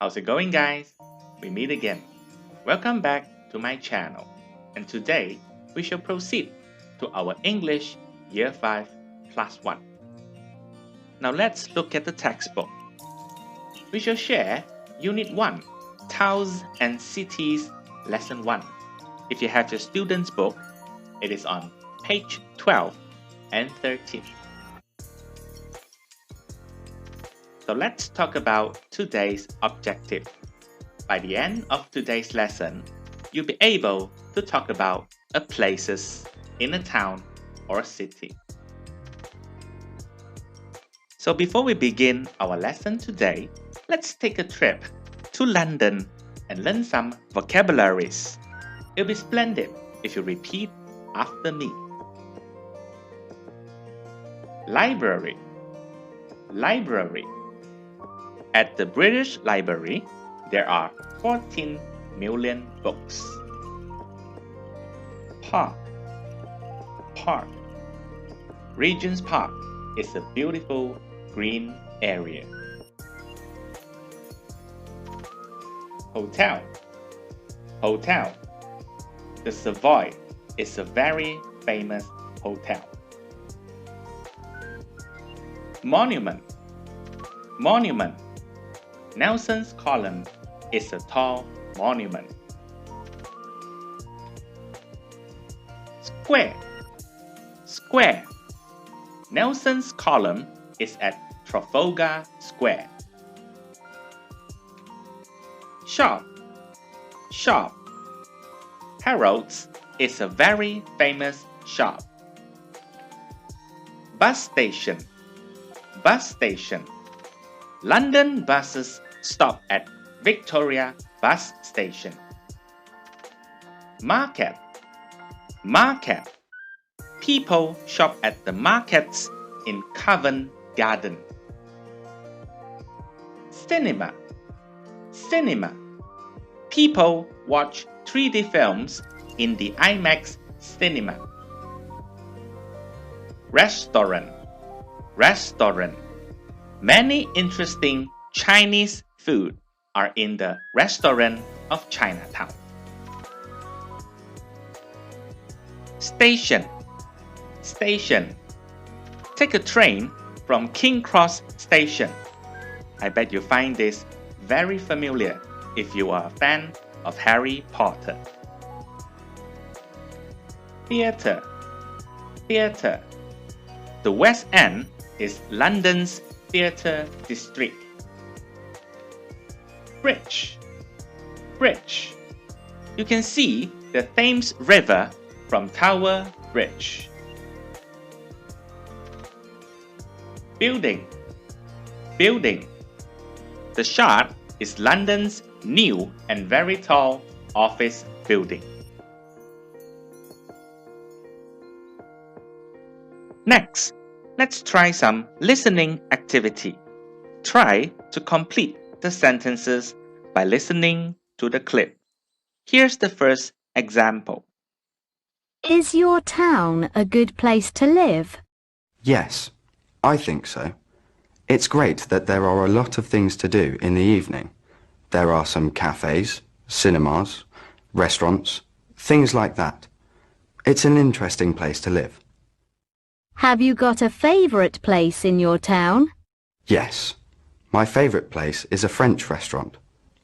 How's it going, guys? We meet again. Welcome back to my channel. And today, we shall proceed to our English Year 5 Plus 1. Now let's look at the textbook. We shall share Unit 1, Towns and Cities, Lesson 1. If you have your student's book, it is on page 12 and 13. So let's talk about today's objective. By the end of today's lesson, you'll be able to talk about places in a town or a city. So before we begin our lesson today, let's take a trip to London and learn some vocabularies. It'll be splendid if you repeat after me. Library. Library. At the British Library, there are 14 million books. Park. Park. Regent's Park is a beautiful green area. Hotel. Hotel. The Savoy is a very famous hotel. Monument. Monument. Nelson's Column is a tall monument. Square. Square. Nelson's Column is at Trafalgar Square. Shop. Shop. Harold's is a very famous shop. Bus station. Bus station. London buses stop at Victoria Bus Station. Market. Market. People shop at the markets in Covent Garden. Cinema. Cinema. People watch 3D films in the IMAX cinema. Restaurant. Restaurant. Many interesting Chinese food are in the restaurant of Chinatown. Station. Station. Take a train from King Cross Station. I bet you find this very familiar if you are a fan of Harry Potter. Theatre. Theatre. The West End is London's theatre district. Bridge. Bridge. You can see the Thames River from Tower Bridge. Building. Building. The Shard is London's new and very tall office building. Next, let's try some listening activity. Try to complete the sentences by listening to the clip. Here's the first example. Is your town a good place to live? Yes, I think so. It's great that there are a lot of things to do in the evening. There are some cafes, cinemas, restaurants, things like that. It's an interesting place to live. Have you got a favourite place in your town? Yes. My favourite place is a French restaurant.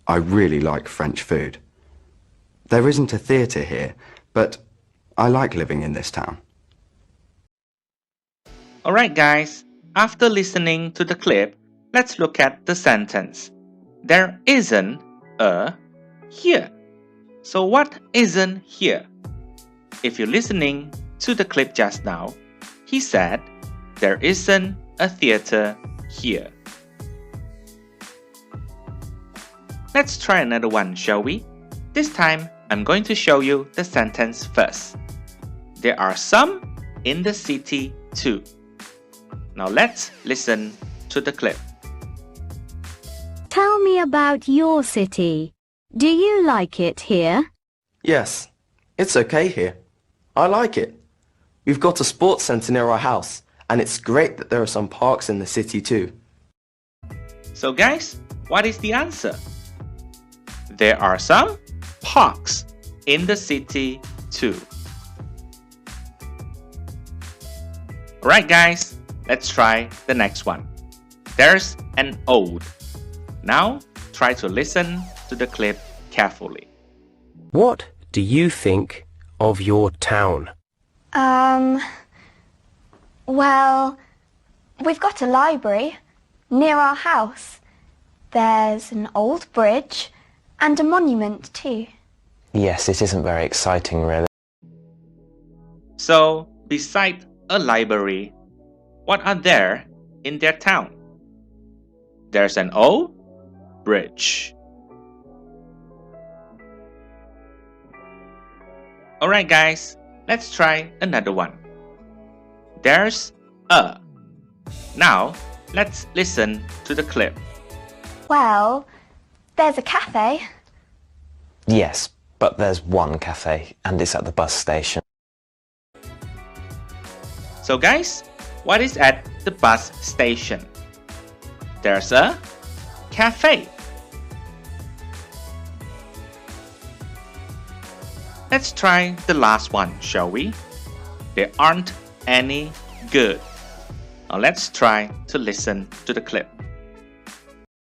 I really like French food. There isn't a theatre here, but I like living in this town. Alright guys, after listening to the clip, let's look at the sentence. There isn't a here. So what isn't here? If you're listening to the clip just now, he said, there isn't a theatre here. Let's try another one, shall we? This time, I'm going to show you the sentence first. There are some in the city too. Now let's listen to the clip. Tell me about your city. Do you like it here? Yes, it's okay here. I like it. We've got a sports centre near our house, and it's great that there are some parks in the city too. So guys, what is the answer? there are some parks in the city too. Alright guys, let's try the next one. There's an ode. Now try to listen to the clip carefully. What do you think of your town? Well, we've got a library near our house. There's an old bridge and a monument too. Yes, it isn't very exciting, really. So, beside a library, what are there in their town? There's an old bridge. Alright guys, let's try another one. There's a. Now, let's listen to the clip. Well, there's a cafe. Yes, but there's one cafe, and it's at the bus station. So guys, what is at the bus station? There's a cafe. Let's try the last one, shall we? There aren't any good. Now let's try to listen to the clip.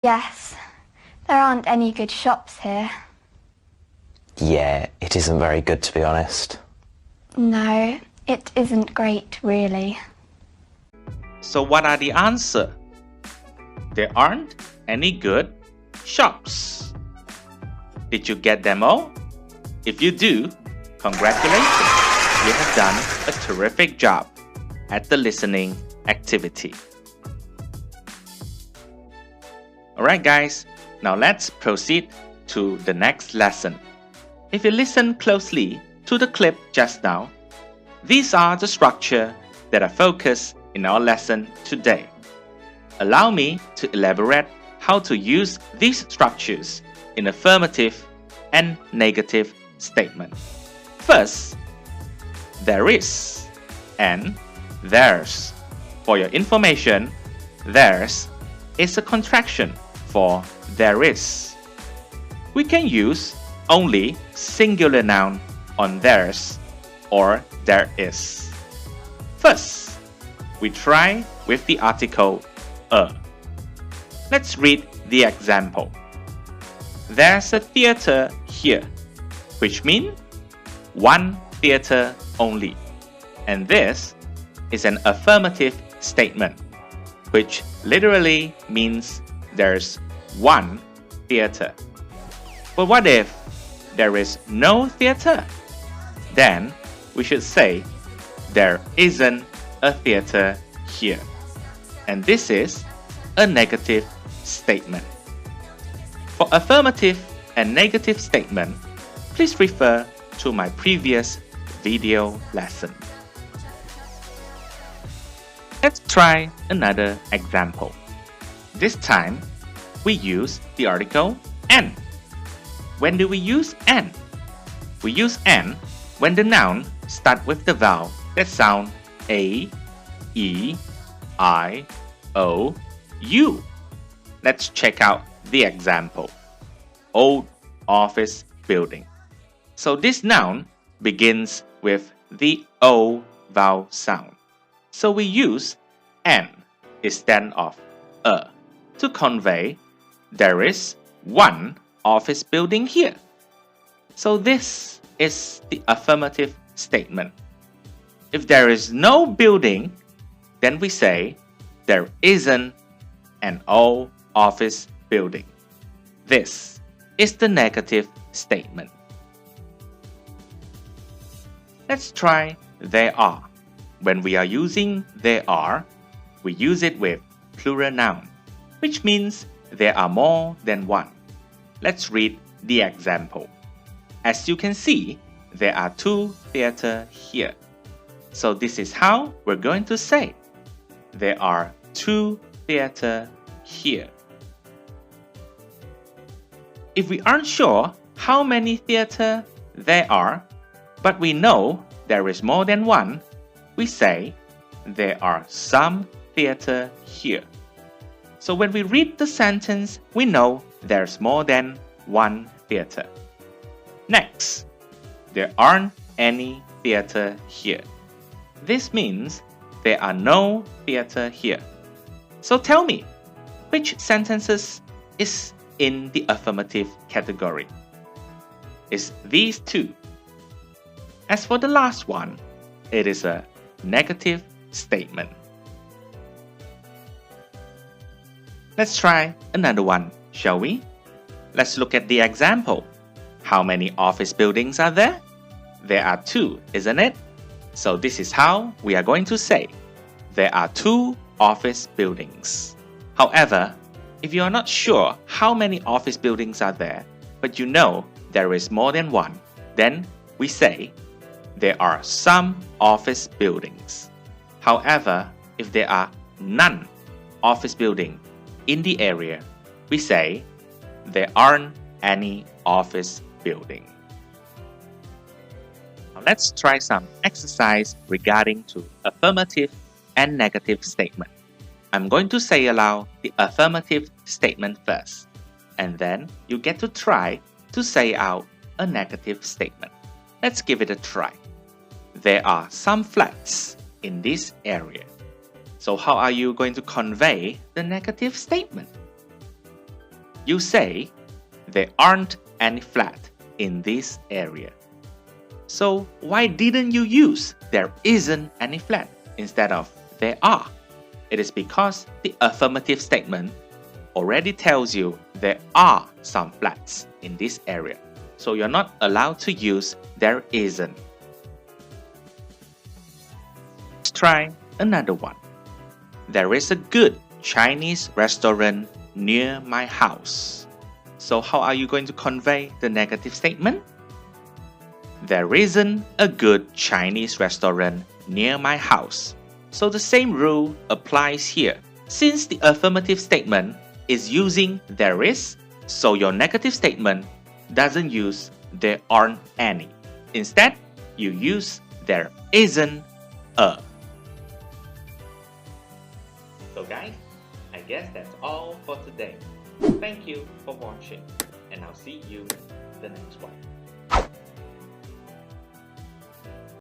Yes, there aren't any good shops here. Yeah, it isn't very good, to be honest. No, it isn't great, really. So what are the answer? There aren't any good shops. Did you get them all? If you do, congratulations! You have done a terrific job at the listening activity. Alright guys, now let's proceed to the next lesson. If you listen closely to the clip just now, these are the structure that are focused in our lesson today. Allow me to elaborate how to use these structures in affirmative and negative statement. First, there is and there's. For your information, there's is a contraction for there is. We can use only singular noun on there's or there is. First, we try with the article a. Let's read the example. There's a theater here, which means one theater only. And this is an affirmative statement, which literally means there's one theater. But what if there is no theater? Then we should say there isn't a theater here. And this is a negative statement. For affirmative and negative statement, please refer to my previous video lesson. Let's try another example. This time, we use the article an. When do we use an? We use an when the noun starts with the vowel that sound A, E, I, O, U. Let's check out the example. Old office building. So this noun begins with the O vowel sound. So we use an instead of a to convey there is one office building here. So this is the affirmative statement. If there is no building, then we say there isn't an old office building. This is the negative statement. Let's try there are. When we are using there are, we use it with plural noun, which means there are more than one. Let's read the example. As you can see, there are two theaters here. So this is how we're going to say there are two theaters here. If we aren't sure how many theaters there are, but we know there is more than one, we say there are some theaters here. So when we read the sentence, we know there's more than one theater. Next, there aren't any theater here. This means there are no theater here. So tell me, which sentences is in the affirmative category? It's these two. As for the last one, it is a negative statement. Let's try another one, shall we? Let's look at the example. How many office buildings are there? There are 2, isn't it? So this is how we are going to say, there are 2 office buildings. However, if you are not sure how many office buildings are there, but you know there is more than one, then we say, there are some office buildings. However, if there are none office building in the area, we say, there aren't any office building. Now let's try some exercise regarding to affirmative and negative statement. I'm going to say aloud the affirmative statement first, and then you get to try to say out a negative statement. Let's give it a try. There are some flats in this area. So how are you going to convey the negative statement? You say, there aren't any flat in this area. So why didn't you use there isn't any flat instead of there are? It is because the affirmative statement already tells you there are some flats in this area. So you're not allowed to use there isn't. Let's try another one. There is a good Chinese restaurant near my house. So how are you going to convey the negative statement? There isn't a good Chinese restaurant near my house. So the same rule applies here. Since the affirmative statement is using there is, so your negative statement doesn't use there aren't any. Instead, you use there isn't a. So guys, I guess that's all for today. Thank you for watching, and I'll see you the next one.